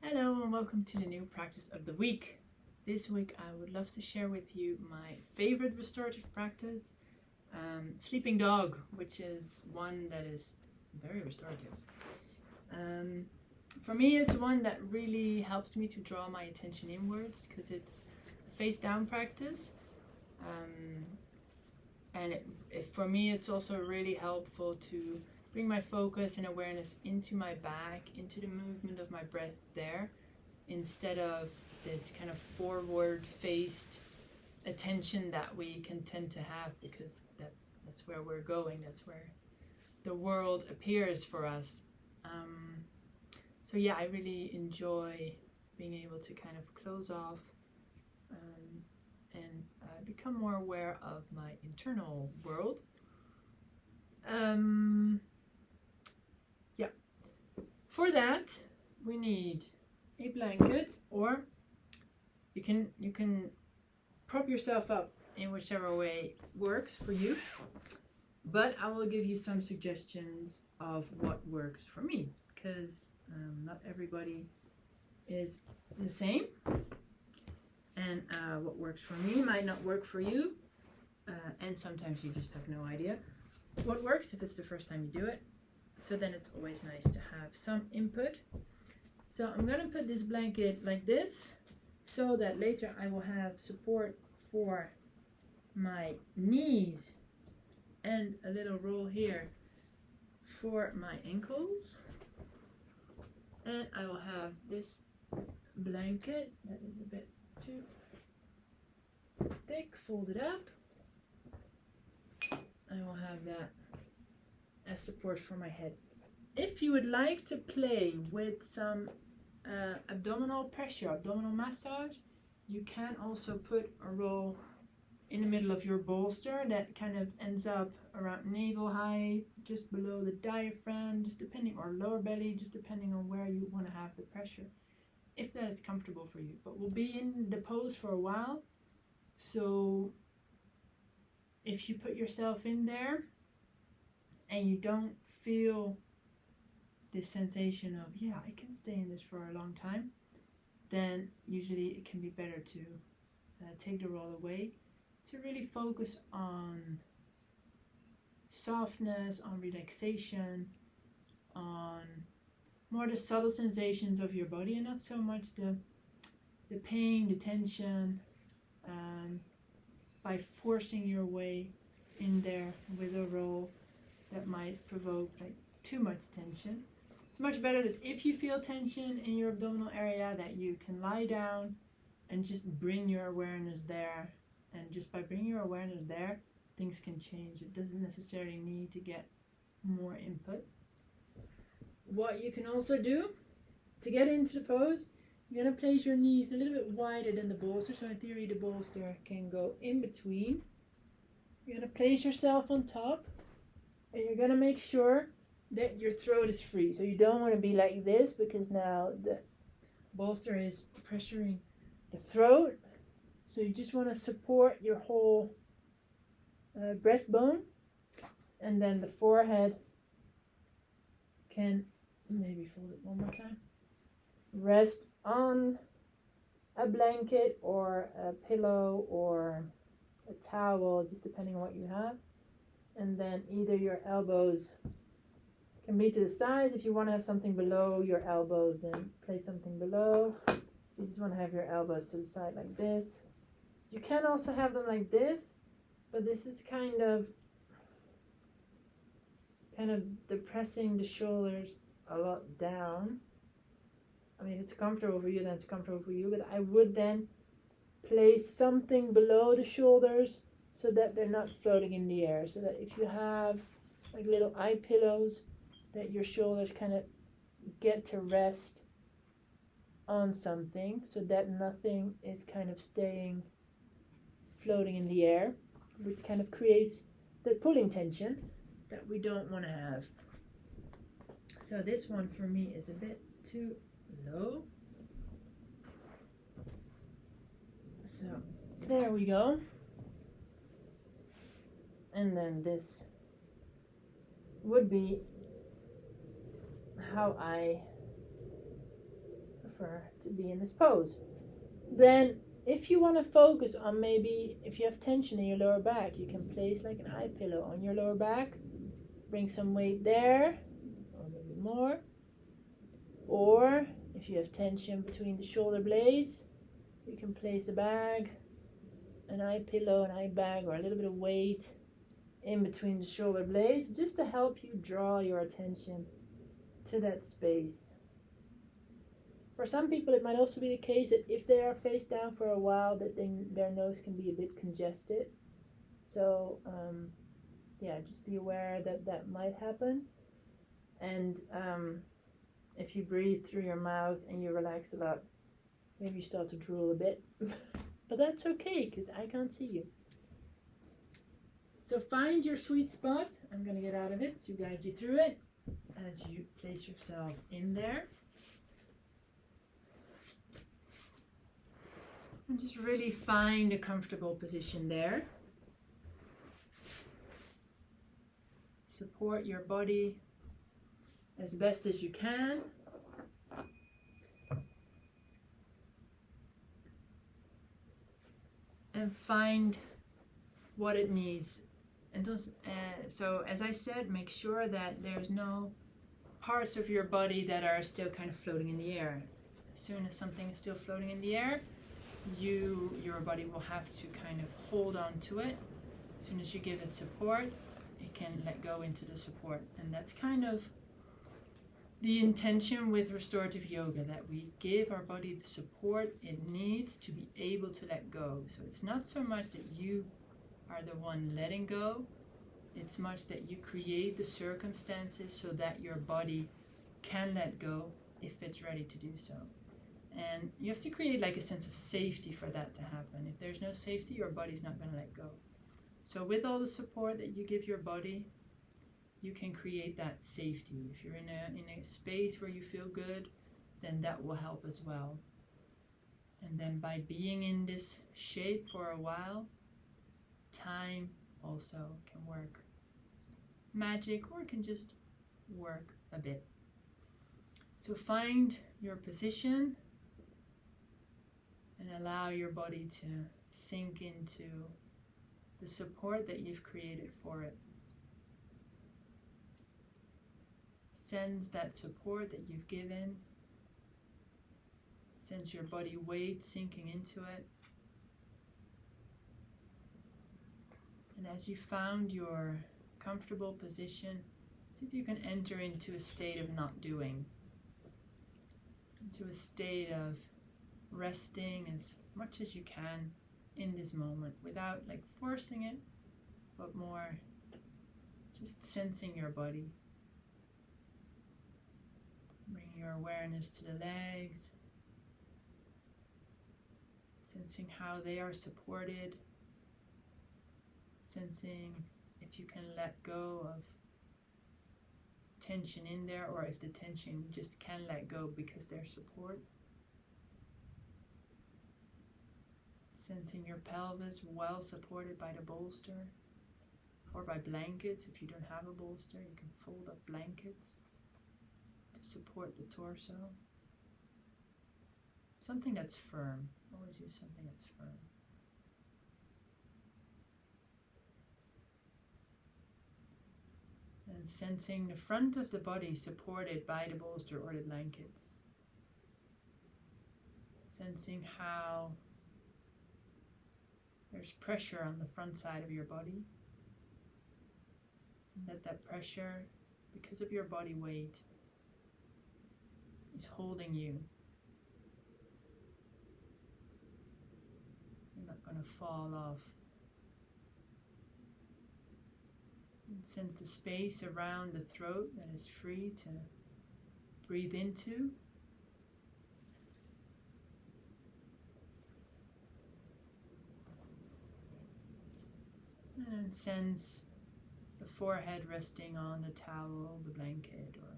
Hello and welcome to the new practice of the week. This week I would love to share with you my favorite restorative practice, sleeping dog, which is one that is very restorative. For me it's one that really helps me to draw my attention inwards because it's a face down practice, and for me it's also really helpful to bring my focus and awareness into my back, into the movement of my breath there, instead of this kind of forward-faced attention that we can tend to have, because that's where we're going, that's where the world appears for us. So yeah, I really enjoy being able to kind of close off and become more aware of my internal world. For that, we need a blanket, or you can prop yourself up in whichever way works for you. But I will give you some suggestions of what works for me, because not everybody is the same, and what works for me might not work for you, and sometimes you just have no idea what works if it's the first time you do it. So then it's always nice to have some input. So I'm going to put this blanket like this so that later I will have support for my knees and a little roll here for my ankles. And I will have this blanket that is a bit too thick, folded up. I will have that as support for my head. If you would like to play with some abdominal pressure, abdominal massage, you can also put a roll in the middle of your bolster that kind of ends up around navel height, just below the diaphragm, just depending, or lower belly, just depending on where you want to have the pressure, if that is comfortable for you. But we'll be in the pose for a while, so if you put yourself in there and you don't feel this sensation of, yeah, I can stay in this for a long time, then usually it can be better to take the roll away, to really focus on softness, on relaxation, on more the subtle sensations of your body, and not so much the pain, the tension, by forcing your way in there with a roll that might provoke like too much tension. It's much better that if you feel tension in your abdominal area, that you can lie down and just bring your awareness there. And just by bringing your awareness there, things can change. It doesn't necessarily need to get more input. What you can also do to get into the pose, you're going to place your knees a little bit wider than the bolster. So in theory, the bolster can go in between. You're going to place yourself on top. And you're going to make sure that your throat is free. So you don't want to be like this, because now the bolster is pressuring the throat. So you just want to support your whole breastbone. And then the forehead can, maybe fold it one more time, rest on a blanket or a pillow or a towel, just depending on what you have. And then either your elbows can be to the sides. If you want to have something below your elbows, then place something below. You just want to have your elbows to the side like this. You can also have them like this, but this is kind of depressing the shoulders a lot down. I mean, if it's comfortable for you, then it's comfortable for you, but I would then place something below the shoulders so that they're not floating in the air, so that if you have like little eye pillows, that your shoulders kind of get to rest on something, so that nothing is kind of staying floating in the air, which kind of creates the pulling tension that we don't want to have. So this one for me is a bit too low. So there we go. And then this would be how I prefer to be in this pose. Then if you want to focus on, maybe if you have tension in your lower back, you can place like an eye pillow on your lower back, bring some weight there, or maybe more. Or if you have tension between the shoulder blades, you can place a bag, an eye pillow, an eye bag, or a little bit of weight in between the shoulder blades, just to help you draw your attention to that space. For some people, it might also be the case that if they are face down for a while, that their nose can be a bit congested. So yeah, just be aware that that might happen. And if you breathe through your mouth and you relax a lot, maybe you start to drool a bit. But that's okay, because I can't see you. So find your sweet spot. I'm going to get out of it to guide you through it as you place yourself in there. And just really find a comfortable position there. Support your body as best as you can. And find what it needs. And so as I said, make sure that there's no parts of your body that are still kind of floating in the air. As soon as something is still floating in the air, your body will have to kind of hold on to it. As soon as you give it support, it can let go into the support. And that's kind of the intention with restorative yoga, that we give our body the support it needs to be able to let go. So it's not so much that you are the one letting go, it's much that you create the circumstances so that your body can let go if it's ready to do so. And you have to create like a sense of safety for that to happen. If there's no safety, your body's not going to let go. So with all the support that you give your body, you can create that safety. If you're in a space where you feel good, then that will help as well. And then by being in this shape for a while, time also can work magic, or it can just work a bit. So find your position and allow your body to sink into the support that you've created for it. Sense that support that you've given. Sense your body weight sinking into it. And as you found your comfortable position, see if you can enter into a state of not doing, into a state of resting as much as you can in this moment, without like forcing it, but more just sensing your body. Bring your awareness to the legs, sensing how they are supported, sensing if you can let go of tension in there, or if the tension just can let go because there's support. Sensing your pelvis well supported by the bolster or by blankets. If you don't have a bolster, you can fold up blankets to support the torso. Something that's firm. Always use something that's firm. And sensing the front of the body supported by the bolster or the blankets. Sensing how there's pressure on the front side of your body. And that pressure, because of your body weight, is holding you. You're not going to fall off. And sense the space around the throat that is free to breathe into. And sense the forehead resting on the towel, the blanket, or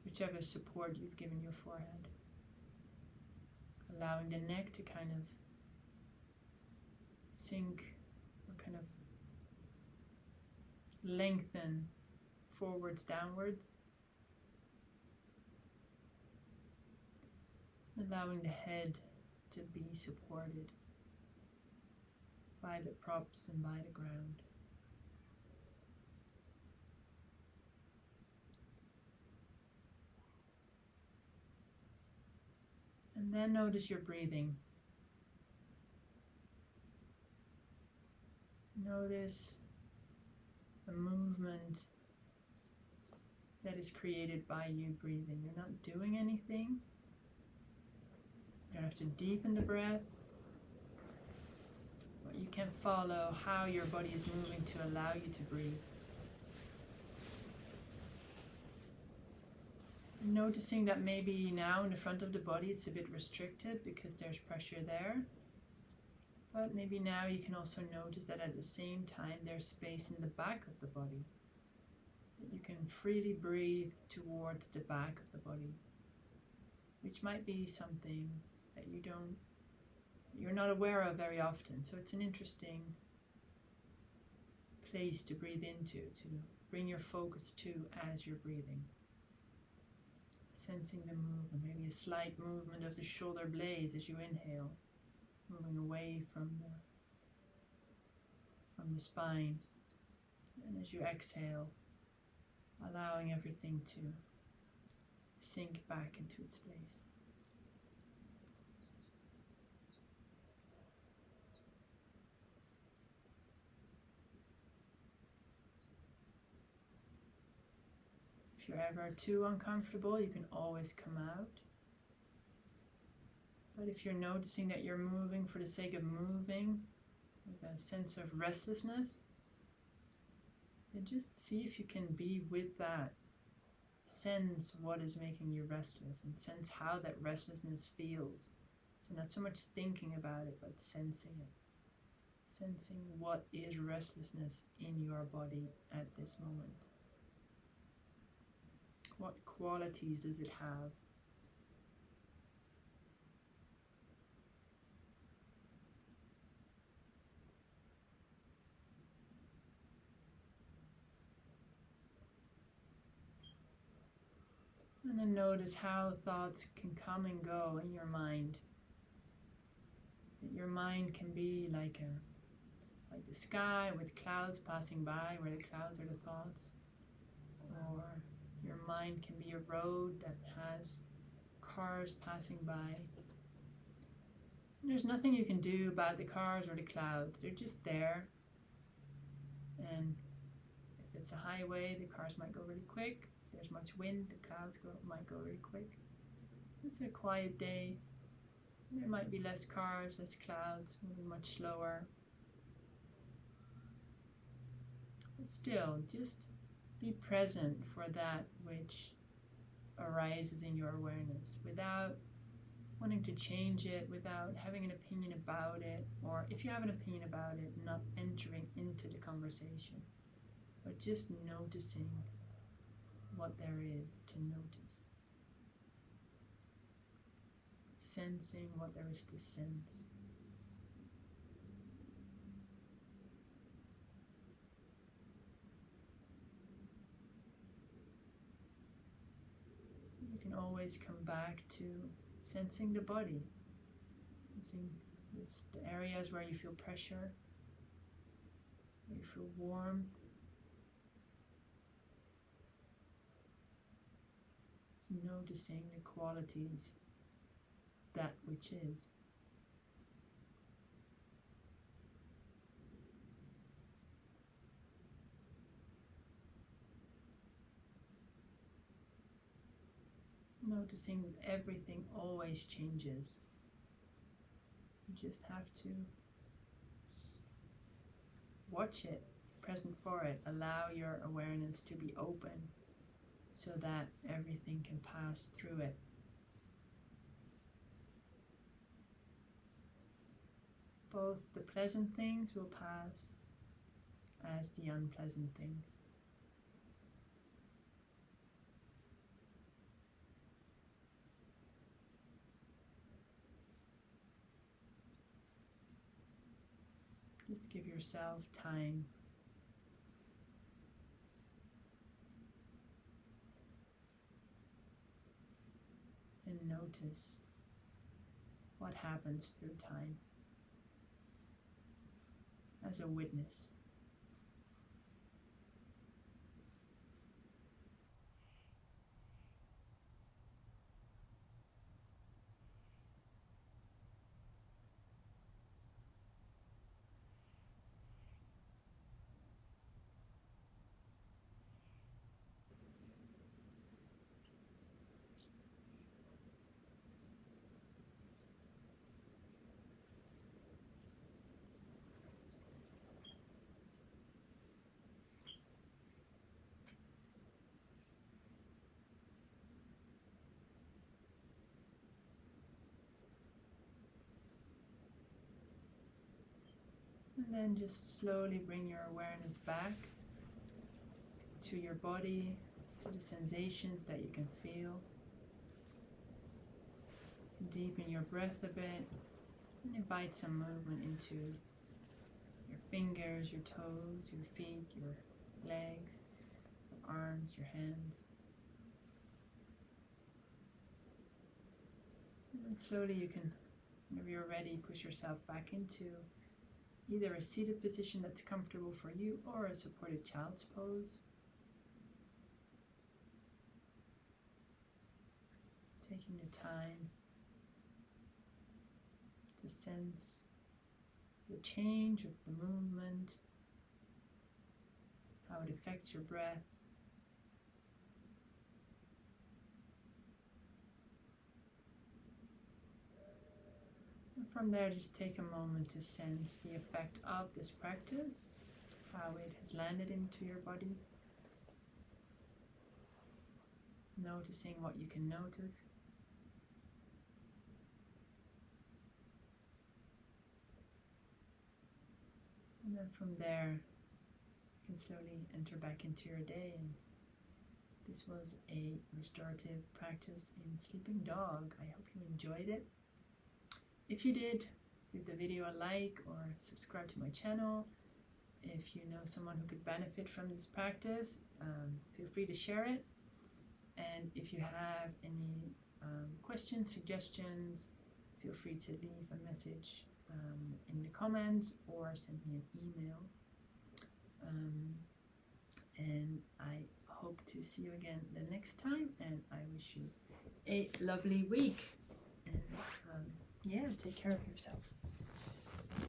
whichever support you've given your forehead. Allowing the neck to kind of sink or kind of lengthen forwards, downwards. allowing the head to be supported by the props and by the ground. And then notice your breathing. Notice the movement that is created by you breathing. You're not doing anything. You don't have to deepen the breath. But you can follow how your body is moving to allow you to breathe. And noticing that maybe now in the front of the body it's a bit restricted because there's pressure there. But maybe now you can also notice that at the same time there's space in the back of the body. That you can freely breathe towards the back of the body, which might be something that you're not aware of very often. So it's an interesting place to breathe into, to bring your focus to as you're breathing. Sensing the movement, maybe a slight movement of the shoulder blades as you inhale, moving away from the spine, and as you exhale, allowing everything to sink back into its place. If you're ever too uncomfortable, you can always come out. But if you're noticing that you're moving for the sake of moving, with a sense of restlessness, then just see if you can be with that. Sense what is making you restless and sense how that restlessness feels. So not so much thinking about it, but sensing it. Sensing what is restlessness in your body at this moment. What qualities does it have? And then notice how thoughts can come and go in your mind. That your mind can be like the sky with clouds passing by, where the clouds are the thoughts. Or your mind can be a road that has cars passing by. And there's nothing you can do about the cars or the clouds. They're just there. And if it's a highway, the cars might go really quick. If there's much wind, the clouds might go really quick. It's a quiet day. There might be less cars, less clouds, moving much slower. But still, just be present for that which arises in your awareness without wanting to change it, without having an opinion about it, or if you have an opinion about it, not entering into the conversation, but just noticing what there is to notice. Sensing what there is to sense. You can always come back to sensing the body, sensing the areas where you feel pressure, where you feel warmth, noticing the qualities of that which is. Noticing that everything always changes. You just have to watch it, present for it, allow your awareness to be open so that everything can pass through it. Both the pleasant things will pass as the unpleasant things. Just give yourself time. And notice what happens through time as a witness. And then just slowly bring your awareness back to your body, to the sensations that you can feel. Deepen your breath a bit and invite some movement into your fingers, your toes, your feet, your legs, your arms, your hands. And then slowly you can, whenever you're ready, push yourself back into either a seated position that's comfortable for you or a supported child's pose. Taking the time to sense the change of the movement, how it affects your breath. And from there, just take a moment to sense the effect of this practice, how it has landed into your body. Noticing what you can notice. And then from there, you can slowly enter back into your day. And this was a restorative practice in Sleeping Dog. I hope you enjoyed it. If you did, give the video a like or subscribe to my channel. If you know someone who could benefit from this practice, feel free to share it. And if you have any questions, suggestions, feel free to leave a message in the comments or send me an email. And I hope to see you again the next time, and I wish you a lovely week. And yeah, take care of yourself.